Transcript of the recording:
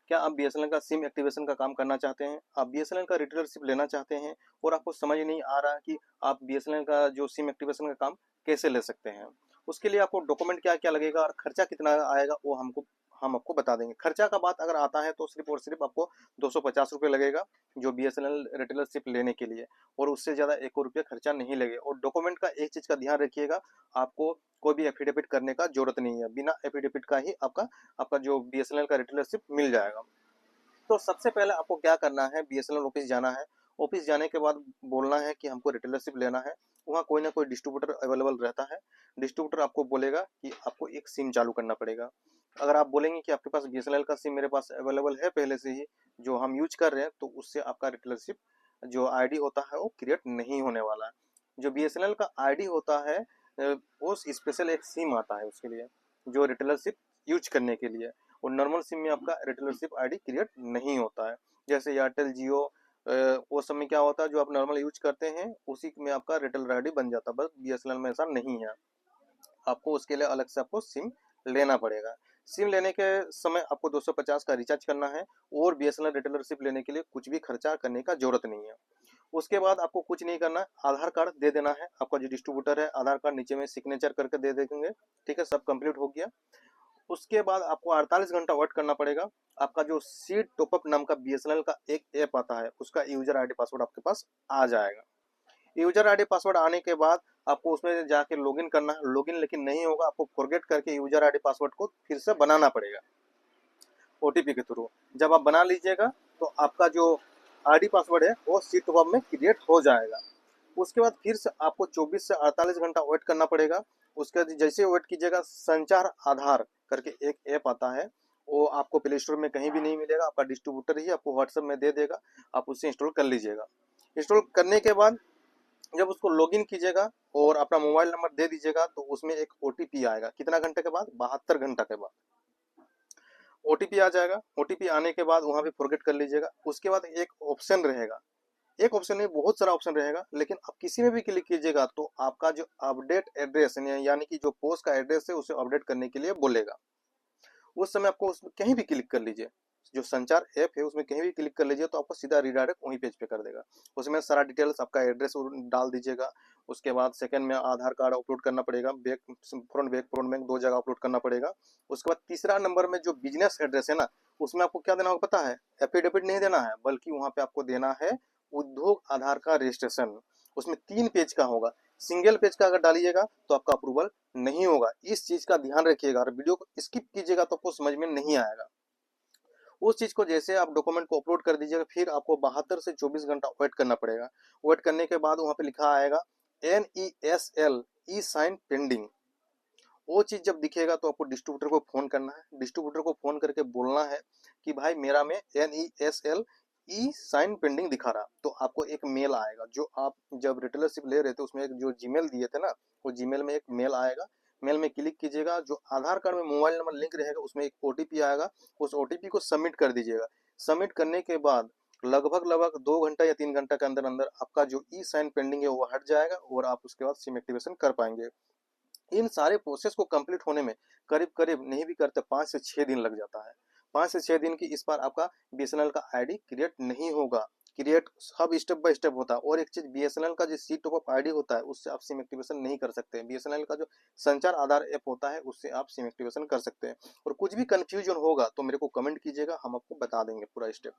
क्या आप बीएसएनएल का सिम एक्टिवेशन का काम करना चाहते हैं, आप बीएसएनएल का रिटेलरशिप लेना चाहते हैं और आपको समझ नहीं आ रहा कि आप बीएसएनएल का जो सिम एक्टिवेशन का काम कैसे ले सकते हैं। उसके लिए आपको डॉक्यूमेंट क्या क्या लगेगा और खर्चा कितना आएगा वो हम आपको बता देंगे। खर्चा का बात अगर आता है तो सिर्फ और सिर्फ आपको 250 रुपये लगेगा जो बीएसएनएल रिटेलरशिप लेने के लिए, और उससे ज़्यादा 1 रुपया खर्चा नहीं लगेगा। और डॉक्यूमेंट का एक चीज़ का ध्यान रखिएगा, आपको कोई भी एफिडेविट करने का जरूरत नहीं है, बिना एफिडेविट का ही आपका जो बीएसएनएल का रिटेलरशिप मिल जाएगा। तो सबसे पहले आपको क्या करना है, बीएसएनएल ऑफिस जाना है। ऑफिस जाने के बाद बोलना है कि हमको रिटेलरशिप लेना है। वहाँ कोई ना कोई डिस्ट्रीब्यूटर अवेलेबल रहता है। डिस्ट्रीब्यूटर आपको बोलेगा कि आपको एक सिम चालू करना पड़ेगा। अगर आप बोलेंगे कि आपके पास बीएसएनएल का सिम मेरे पास अवेलेबल है पहले से ही, जो हम यूज कर रहे हैं, तो उससे आपका रिटेलरशिप जो आईडी होता है वो क्रिएट नहीं होने वाला है। जो बीएसएनएल का आईडी होता है वो स्पेशल एक सिम आता है उसके लिए, जो रिटेलरशिप यूज करने के लिए। और नॉर्मल सिम में आपका रिटेलरशिप आईडी क्रिएट नहीं होता है। जैसे एयरटेल, जियो, वो सब में क्या होता है, जो आप नॉर्मल यूज करते हैं उसी में आपका रिटेलर आईडी बन जाता है। बस बीएसएनएल में ऐसा नहीं है, आपको उसके लिए अलग से आपको सिम लेना पड़ेगा। सिम लेने के समय आपको 250 का रिचार्ज करना है और बीएसएनएल रिटेलरशिप लेने के लिए कुछ भी खर्चा करने का जरूरत नहीं है। उसके बाद आपको कुछ नहीं करना, आधार कार्ड दे देना है। आपका जो डिस्ट्रीब्यूटर है आधार कार्ड नीचे में सिग्नेचर करके दे देंगे। ठीक है, सब कंप्लीट हो गया। उसके बाद आपको 48 घंटा वेट करना पड़ेगा। आपका जो सी टॉपअप नाम का बीएसएनएल का एक ऐप आता है, उसका यूजर आईडी पासवर्ड आपके पास आ जाएगा। यूजर आईडी पासवर्ड आने के बाद आपको उसमें जाके लॉगिन करना है। लॉगिन लेकिन नहीं होगा, आपको फॉरगेट करके यूजर आईडी पासवर्ड को फिर से बनाना पड़ेगा ओटीपी के थ्रू। जब आप बना लीजिएगा तो आपका जो आईडी पासवर्ड है वो सी टॉपअप में क्रिएट हो जाएगा। उसके बाद फिर से आपको 24 से 48 घंटा वेट करना पड़ेगा। उसके बाद जैसे वेट कीजिएगा, संचार आधार करके एक ऐप आता है, वो आपको प्ले स्टोर में कहीं भी नहीं मिलेगा, आपका डिस्ट्रीब्यूटर ही आपको व्हाट्सएप में दे देगा, आप उससे इंस्टॉल कर लीजिएगा। इंस्टॉल करने के बाद जब उसको लॉगिन कीजिएगा और अपना मोबाइल नंबर दे दीजिएगा तो उसमें एक ओटीपी आएगा। कितना घंटे के बाद? 72 घंटा के बाद ओटीपी आ जाएगा। ओटीपी आने के बाद वहां पे फॉरगेट कर लीजिएगा। उसके बाद एक ऑप्शन रहेगा, एक ऑप्शन नहीं बहुत सारा ऑप्शन रहेगा, लेकिन आप किसी में भी क्लिक कीजिएगा तो आपका जो अपडेट एड्रेस यानी कि जो पोस्ट का एड्रेस है उसे अपडेट करने के लिए बोलेगा। उस समय आपको उसमें कहीं भी क्लिक कर लीजिए, जो संचार ऐप है उसमें कहीं भी क्लिक कर लीजिए तो आपको सीधा रिडायरेक्ट वहीं पेज पे कर देगा। उसमें सारा डिटेल्स आपका एड्रेस डाल दीजिएगा। उसके बाद सेकंड में आधार कार्ड अपलोड करना पड़ेगा, फ्रंट बैक 2 जगह अपलोड करना पड़ेगा। उसके बाद तीसरा नंबर में जो बिजनेस एड्रेस है ना, उसमें आपको क्या देना होगा पता है? एफिडेविट नहीं देना है, बल्कि वहां पे आपको देना है उद्योग आधार का रजिस्ट्रेशन। उसमें 3 पेज का होगा। सिंगल पेज का अगर डालिएगा तो आपका अप्रूवल नहीं होगा। इस चीज का ध्यान रखिएगा और वीडियो को स्किप कीजिएगा तो आपको समझ में नहीं आएगा। उस चीज को जैसे आप डॉक्यूमेंट को अपलोड कर दीजिएगा, फिर आपको 72 से 24 घंटा वेट करना पड़ेगा। वेट करने के बाद वहां पे लिखा आएगा NESL ई साइन पेंडिंग। वो चीज जब दिखेगा तो आपको डिस्ट्रीब्यूटर को फोन करना है। डिस्ट्रीब्यूटर को फोन करके बोलना है कि भाई मेरा में NESL ई साइन पेंडिंग दिखा रहा। तो आपको एक मेल आएगा, जो आप जब रिटेलरशिप ले रहे थे उसमें एक जो जीमेल दिए थे ना, वो जीमेल में एक मेल आएगा। मेल में क्लिक कीजिएगा, जो आधार कार्ड में मोबाइल नंबर लिंक रहेगा उसमें एक ओटीपी आएगा। उस ओटीपी को सबमिट कर दीजिएगा। सबमिट करने के बाद लगभग 2 घंटा या 3 घंटा के अंदर अंदर आपका जो ई साइन पेंडिंग है वो हट जाएगा और आप उसके बाद सिम एक्टिवेशन कर पाएंगे। इन सारे प्रोसेस को कंप्लीट होने में करीब करीब नहीं भी करते 5 से 6 दिन लग जाता है। 5 से 6 दिन की इस बार आपका बीएसएनएल का आईडी क्रिएट नहीं होगा। क्रिएट सब स्टेप बाय स्टेप होता है। और एक चीज, बीएसएनएल का जो सी टॉप अप आईडी होता है उससे आप सिम एक्टिवेशन नहीं कर सकते। बीएसएनएल का जो संचार आधार ऐप होता है उससे आप सिम एक्टिवेशन कर सकते हैं। और कुछ भी कंफ्यूजन होगा तो मेरे को कमेंट कीजिएगा, हम आपको बता देंगे पूरा स्टेप।